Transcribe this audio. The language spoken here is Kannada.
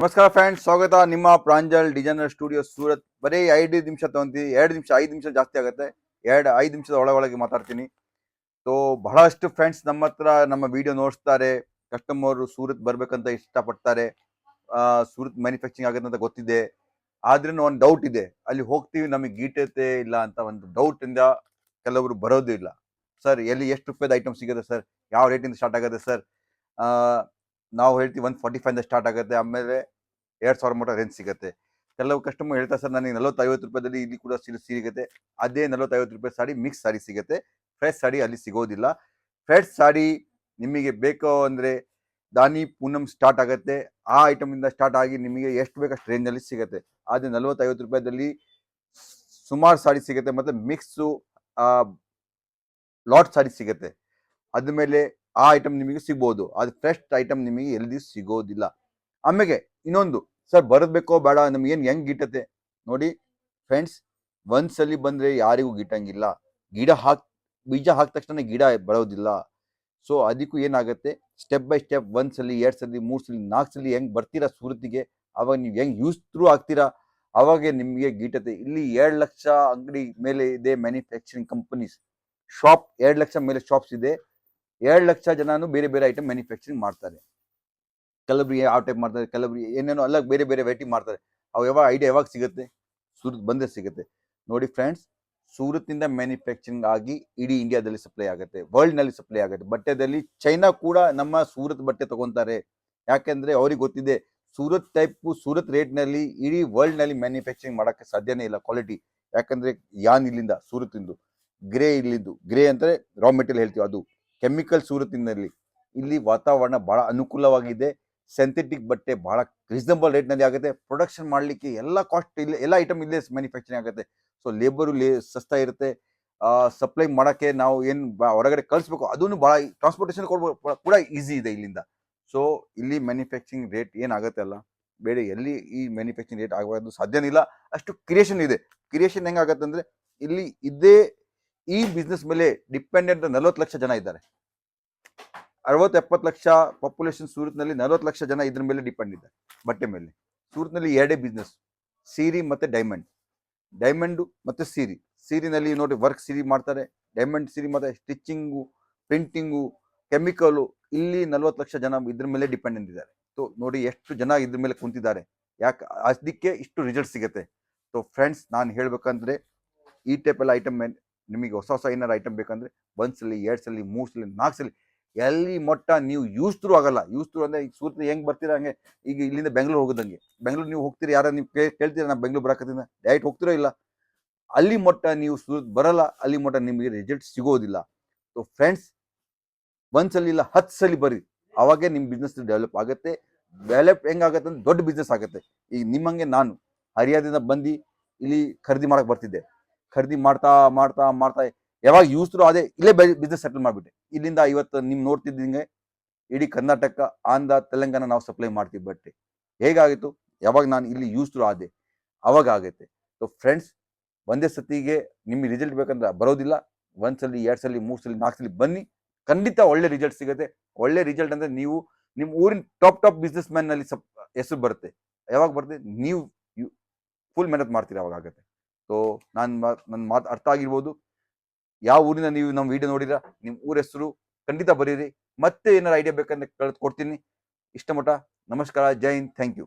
ನಮಸ್ಕಾರ ಫ್ರೆಂಡ್ಸ್, ಸ್ವಾಗತ ನಿಮ್ಮ ಪ್ರಾಂಜಲ್ ಡಿಸೈನರ್ ಸ್ಟುಡಿಯೋ ಸೂರತ್. ಬರೀ 5 ನಿಮಿಷ ತಗೊಂತೀವಿ, 2 ನಿಮಿಷ 5 ನಿಮಿಷ ಜಾಸ್ತಿ ಆಗುತ್ತೆ. 5 ನಿಮಿಷದ ಒಳಗೆ ಮಾತಾಡ್ತೀನಿ. ಸೊ ಬಹಳಷ್ಟು ಫ್ರೆಂಡ್ಸ್ ನಮ್ಮ ಹತ್ರ ನಮ್ಮ ವಿಡಿಯೋ ನೋಡ್ತಾರೆ. ಕಸ್ಟಮರ್ ಸೂರತ್ ಬರ್ಬೇಕಂತ ಇಷ್ಟಪಡ್ತಾರೆ. ಸೂರತ್ ಮ್ಯಾನುಫ್ಯಾಕ್ಚರಿಂಗ್ ಆಗುತ್ತೆ ಅಂತ ಗೊತ್ತಿದೆ, ಆದ್ರೂ ಒಂದು ಡೌಟ್ ಇದೆ. ಅಲ್ಲಿ ಹೋಗ್ತೀವಿ, ನಮಗೆ ಗೀಟತೆ ಇಲ್ಲ ಅಂತ ಒಂದು ಡೌಟ್ ಇಂದ ಕೆಲವರು ಬರೋದು ಇಲ್ಲ. ಸರ್, ಎಲ್ಲಿ ಎಷ್ಟು ರೂಪಾಯಿದ ಐಟಮ್ ಸಿಗುತ್ತೆ ಸರ್, ಯಾವ ರೇಟಿಂದ ಸ್ಟಾರ್ಟ್ ಆಗುತ್ತೆ ಸರ್? ನಾವು ಹೇಳ್ತೀವಿ 145 ಸ್ಟಾರ್ಟ್ ಆಗುತ್ತೆ, ಆಮೇಲೆ 2000 ಮಟ್ಟ ರೇಂಜ್ ಸಿಗುತ್ತೆ. ಕೆಲವು ಕಸ್ಟಮರ್ ಹೇಳ್ತಾರೆ, ಸರ್ ನನಗೆ 40-50 ರೂಪಾಯಿದಲ್ಲಿ ಇಲ್ಲಿ ಕೂಡ ಸಿಗುತ್ತೆ. ಅದೇ 40-50 ರೂಪಾಯಿ ಸಾಡಿ ಮಿಕ್ಸ್ ಸಾಡಿ ಸಿಗುತ್ತೆ, ಫ್ರೆಶ್ ಸಾಡಿ ಅಲ್ಲಿ ಸಿಗೋದಿಲ್ಲ. ಫ್ರೆಶ್ ಸಾಡಿ ನಿಮಗೆ ಬೇಕು ಅಂದರೆ ದಾನಿ ಪೂನಂ ಸ್ಟಾರ್ಟ್ ಆಗುತ್ತೆ. ಆ ಐಟಮ್ ಇಂದ ಸ್ಟಾರ್ಟ್ ಆಗಿ ನಿಮಗೆ ಎಷ್ಟು ಬೇಕಷ್ಟು ರೇಂಜಲ್ಲಿ ಸಿಗುತ್ತೆ. ಆದರೆ 40-50 ರೂಪಾಯಿದಲ್ಲಿ ಸುಮಾರು ಸಾಡಿ ಸಿಗುತ್ತೆ, ಮತ್ತೆ ಮಿಕ್ಸು ಲಾಟ್ ಸಾಡಿ ಸಿಗುತ್ತೆ. ಅದ್ಮೇಲೆ ಆ ಐಟಮ್ ನಿಮಗೆ ಸಿಗ್ಬೋದು, ಅದು ಫ್ರೆಶ್ ಐಟಮ್ ನಿಮಗೆ ಎಲ್ಲಿ ಸಿಗೋದಿಲ್ಲ. ಆಮೇಲೆ ಇನ್ನೊಂದು, ಸರ್ ಬರಬೇಕೋ ಬೇಡ, ನಮ್ಗೇನು ಹೆಂಗ್ ಗಿಟ್ಟತ್ತೆ ನೋಡಿ ಫ್ರೆಂಡ್ಸ್. ಒಂದ್ಸಲಿ ಬಂದ್ರೆ ಯಾರಿಗೂ ಗಿಟ್ಟಂಗಿಲ್ಲ. ಬೀಜ ಹಾಕಿದ ತಕ್ಷಣ ಗಿಡ ಬರೋದಿಲ್ಲ. ಸೊ ಅದಕ್ಕೂ ಏನಾಗುತ್ತೆ, ಸ್ಟೆಪ್ ಬೈ ಸ್ಟೆಪ್ 1 ಸಲಿ 2 ಸಲಿ 3 ಸಲಿ 4 ಸಲಿ ಹೆಂಗ್ ಬರ್ತೀರಾ ಸೂರತ್ಗೆ, ಅವಾಗ ನೀವು ಹೆಂಗ್ ಯೂಸ್ ಥ್ರೂ ಆಗ್ತೀರಾ, ಅವಾಗ ನಿಮಗೆ ಗೀಟತೆ. ಇಲ್ಲಿ 2 ಲಕ್ಷ ಅಂಗಡಿ ಮೇಲೆ ಇದೆ ಮ್ಯಾನುಫ್ಯಾಕ್ಚರಿಂಗ್ ಕಂಪನೀಸ್. ಶಾಪ್ 2 ಲಕ್ಷ ಮೇಲೆ ಶಾಪ್ಸ್ ಇದೆ. 2 ಲಕ್ಷ ಜನನು ಬೇರೆ ಬೇರೆ ಐಟಮ್ ಮ್ಯಾನುಫ್ಯಾಕ್ಚರಿಂಗ್ ಮಾಡ್ತಾರೆ. ಕೆಲವೊಬ್ರು ಯಾವ ಟೈಪ್ ಮಾಡ್ತಾರೆ, ಕೆಲವೊಬ್ರು ಏನೇನೋ ಅಲ್ಲ ಬೇರೆ ಬೇರೆ ವೆರೈಟಿ ಮಾಡ್ತಾರೆ. ಅವು ಯಾವಾಗ ಸಿಗುತ್ತೆ? ಸೂರತ್ ಬಂದೇ ಸಿಗುತ್ತೆ. ನೋಡಿ ಫ್ರೆಂಡ್ಸ್, ಸೂರತ್ನಿಂದ ಮ್ಯಾನುಫ್ಯಾಕ್ಚರಿಂಗ್ ಆಗಿ ಇಡೀ ಇಂಡಿಯಾದಲ್ಲಿ ಸಪ್ಲೈ ಆಗುತ್ತೆ, ವರ್ಲ್ಡ್ ನಲ್ಲಿ ಸಪ್ಲೈ ಆಗುತ್ತೆ. ಬಟ್ಟೆದಲ್ಲಿ ಚೈನಾ ಕೂಡ ನಮ್ಮ ಸೂರತ್ ಬಟ್ಟೆ ತಗೊಂತಾರೆ. ಯಾಕೆಂದ್ರೆ ಅವ್ರಿಗೆ ಗೊತ್ತಿದೆ, ಸೂರತ್ ರೇಟ್ ನಲ್ಲಿ ಇಡೀ ವರ್ಲ್ಡ್ ನಲ್ಲಿ ಮ್ಯಾನುಫ್ಯಾಕ್ಚರಿಂಗ್ ಮಾಡಕ್ಕೆ ಸಾಧ್ಯನೇ ಇಲ್ಲ ಕ್ವಾಲಿಟಿ. ಯಾಕಂದ್ರೆ ಯಾನ್ ಇಲ್ಲಿಂದ ಸೂರತ್ತಿಂದು, ಗ್ರೇ ಇಲ್ಲಿದ್ದು, ಗ್ರೇ ಅಂದ್ರೆ ರಾ ಮೆಟೀರಿಯಲ್ ಹೇಳ್ತೀವಿ, ಅದು ಕೆಮಿಕಲ್ ಸೂರತ್ತಿನಲ್ಲಿ. ಇಲ್ಲಿ ವಾತಾವರಣ ಬಹಳ ಅನುಕೂಲವಾಗಿದೆ. ಸಿಂಥೆಟಿಕ್ ಬಟ್ಟೆ ಬಹಳ ರೀಸನಬಲ್ ರೇಟ್ ನಲ್ಲಿ ಆಗುತ್ತೆ. ಪ್ರೊಡಕ್ಷನ್ ಮಾಡ್ಲಿಕ್ಕೆ ಎಲ್ಲ ಕಾಸ್ಟ್ ಇಲ್ಲ, ಎಲ್ಲ ಐಟಮ್ ಇಲ್ಲೇ ಮ್ಯಾನುಫ್ಯಾಕ್ಚರಿಂಗ್ ಆಗುತ್ತೆ. ಸೊ ಲೇಬರು ಸಸ್ತಾ ಇರುತ್ತೆ. ಸಪ್ಲೈ ಮಾಡಕ್ಕೆ ನಾವು ಏನು ಹೊರಗಡೆ ಕಳಿಸ್ಬೇಕು, ಅದನ್ನು ಬಹಳ ಟ್ರಾನ್ಸ್ಪೋರ್ಟೇಷನ್ ಕೂಡ ಈಸಿ ಇದೆ ಇಲ್ಲಿಂದ. ಸೊ ಇಲ್ಲಿ ಮ್ಯಾನುಫ್ಯಾಕ್ಚರಿಂಗ್ ರೇಟ್ ಏನಾಗುತ್ತೆ ಅಲ್ಲ, ಬೇರೆ ಎಲ್ಲಿ ಈ ಮ್ಯಾನುಫ್ಯಾಕ್ಚರಿಂಗ್ ರೇಟ್ ಆಗೋದು ಸಾಧ್ಯನೇ ಇಲ್ಲ. ಅಷ್ಟು ಕ್ರಿಯೇಷನ್ ಇದೆ. ಕ್ರಿಯೇಷನ್ ಹೆಂಗಾಗತ್ತೆ ಅಂದ್ರೆ, ಇಲ್ಲಿ ಈ ಬಿಸ್ನೆಸ್ ಮೇಲೆ ಡಿಪೆಂಡೆಂಟ್ 40 ಲಕ್ಷ ಜನ ಇದ್ದಾರೆ. 60-70 ಲಕ್ಷ ಪಾಪ್ಯುಲೇಷನ್ ಸೂರತ್ನಲ್ಲಿ. 40 ಲಕ್ಷ ಜನ ಇದ್ರ ಮೇಲೆ ಡಿಪೆಂಡ್ ಇದ್ದಾರೆ, ಬಟ್ಟೆ ಮೇಲೆ. ಸೂರತ್ನಲ್ಲಿ 2 ಬಿಸ್ನೆಸ್, ಸೀರೆ ಮತ್ತೆ ಡೈಮಂಡ್ ಮತ್ತೆ ಸೀರಿನಲ್ಲಿ ನೋಡಿ ವರ್ಕ್ ಸೀರೆ ಮಾಡ್ತಾರೆ. ಡೈಮಂಡ್ ಸೀರೆ ಮತ್ತೆ ಸ್ಟಿಚಿಂಗು, ಪ್ರಿಂಟಿಂಗು, ಕೆಮಿಕಲು. ಇಲ್ಲಿ 40 ಲಕ್ಷ ಜನ ಇದ್ರ ಮೇಲೆ ಡಿಪೆಂಡೆಂಟ್ ಇದ್ದಾರೆ. ಸೊ ನೋಡಿ ಎಷ್ಟು ಜನ ಇದ್ರ ಮೇಲೆ ಕುಂತಿದ್ದಾರೆ, ಯಾಕೆ ಅದಕ್ಕೆ ಇಷ್ಟು ರಿಸಲ್ಟ್ ಸಿಗುತ್ತೆ. ಸೊ ಫ್ರೆಂಡ್ಸ್, ನಾನು ಹೇಳ್ಬೇಕಂದ್ರೆ ಈ ಟೈಪ್ ಎಲ್ಲ ಐಟಮ್ ನಿಮಗೆ ಹೊಸ ಏನಾರು ಐಟಮ್ ಬೇಕಂದ್ರೆ 1 ಸಲಿ 2 ಸಲಿ 3 ಸಲಿ 4 ಸಲಿ ಎಲ್ಲಿ ಮೊಟ್ಟ ನೀವು ಯೂಸ್ ಥ್ರೂ ಆಗಲ್ಲ. ಯೂಸ್ ಥ್ರೂ ಅಂದ್ರೆ ಈಗ ಸೂರತ್ ಹೆಂಗ್ ಬರ್ತೀರಾ ಹಂಗೆ. ಈಗ ಇಲ್ಲಿಂದ ಬೆಂಗಳೂರು ಹೋಗೋದಂಗೆ, ಬೆಂಗಳೂರು ನೀವು ಹೋಗ್ತೀರಿ, ಯಾರು ನೀವು ಕೇಳ್ತೀರಾ ನಾ ಬೆಂಗಳೂರು ಬರಕತ್ತಿಂದ, ಡೈರೆಕ್ಟ್ ಹೋಗ್ತಿರೋ ಇಲ್ಲ. ಅಲ್ಲಿ ಮೊಟ್ಟ ನೀವು ಸೂರತ್ ಬರಲ್ಲ, ಅಲ್ಲಿ ಮೊಟ್ಟ ನಿಮಗೆ ರಿಸಲ್ಟ್ ಸಿಗೋದಿಲ್ಲ. ಸೊ ಫ್ರೆಂಡ್ಸ್, 1 ಸಲಿ ಇಲ್ಲ 10 ಸಲಿ ಬರ್ರಿ, ಅವಾಗೇ ನಿಮ್ಮ ಬಿಸ್ನೆಸ್ ಡೆವಲಪ್ ಆಗುತ್ತೆ. ಡೆವಲಪ್ ಹೆಂಗಾಗತ್ತೆ ಅಂದ್ರೆ ದೊಡ್ಡ ಬಿಸ್ನೆಸ್ ಆಗುತ್ತೆ. ಈಗ ನಿಮ್ಮಂಗೆ ನಾನು ಹರಿಯಾದಿಂದ ಬಂದು ಇಲ್ಲಿ ಖರೀದಿ ಮಾಡಕ್ ಬರ್ತಿದ್ದೆ. ಖರೀದಿ ಮಾಡ್ತಾ ಮಾಡ್ತಾ ಮಾಡ್ತಾ ಯಾವಾಗ ಯೂಸ್ ಥ್ರೂ ಅದೇ ಇಲ್ಲೇ ಬಿಸ್ನೆಸ್ ಸೆಟಲ್ ಮಾಡಿಬಿಟ್ಟೆ. ಇಲ್ಲಿಂದ ಇವತ್ತು ನಿಮ್ ನೋಡ್ತಿದ್ದಂಗೆ ಇಡೀ ಕರ್ನಾಟಕ, ಆಂಧ್ರ, ತೆಲಂಗಾಣ ನಾವು ಸಪ್ಲೈ ಮಾಡ್ತೀವಿ ಬಟ್ಟೆ. ಹೇಗಾಗಿತ್ತು, ಯಾವಾಗ ನಾನು ಇಲ್ಲಿ ಯೂಸ್ ಥ್ರೂ ಆದೆ ಅವಾಗ ಆಗುತ್ತೆ. ಸೊ ಫ್ರೆಂಡ್ಸ್, ಒಂದೇ ಸತಿಗೆ ನಿಮಗೆ ರಿಸಲ್ಟ್ ಬೇಕಂದ್ರೆ ಬರೋದಿಲ್ಲ. 1 ಸಲಿ 2 ಸಲಿ 3 ಸಲಿ 4 ಸಲಿ ಬನ್ನಿ, ಖಂಡಿತ ಒಳ್ಳೆ ರಿಸಲ್ಟ್ ಸಿಗುತ್ತೆ. ಒಳ್ಳೆ ರಿಸಲ್ಟ್ ಅಂದ್ರೆ ನೀವು ನಿಮ್ಮ ಊರಿನ ಟಾಪ್ ಬಿಸ್ನೆಸ್ ಮ್ಯಾನ್ ನಲ್ಲಿ ಹೆಸರು ಬರುತ್ತೆ. ಯಾವಾಗ ಬರುತ್ತೆ, ನೀವು ಫುಲ್ ಮೆಹನತ್ ಮಾಡ್ತೀರಿ, ಅವಾಗ ಆಗುತ್ತೆ. ಸೊ ನನ್ನ ಮಾತು ಅರ್ಥ ಆಗಿರ್ಬೋದು. ಯಾವ ಊರಿನ ನೀವು ನಮ್ಮ ವಿಡಿಯೋ ನೋಡಿದ್ರ, ನಿಮ್ಮ ಊರ ಹೆಸರು ಖಂಡಿತ ಬರೀರಿ. ಮತ್ತೆ ಏನಾರು ಐಡಿಯಾ ಬೇಕಂದ್ರೆ ಕೊಡ್ತೀನಿ. ಇಷ್ಟ ಮಟ್ಟ ನಮಸ್ಕಾರ, ಜೈ ಹಿಂದ್, ಥ್ಯಾಂಕ್ ಯು.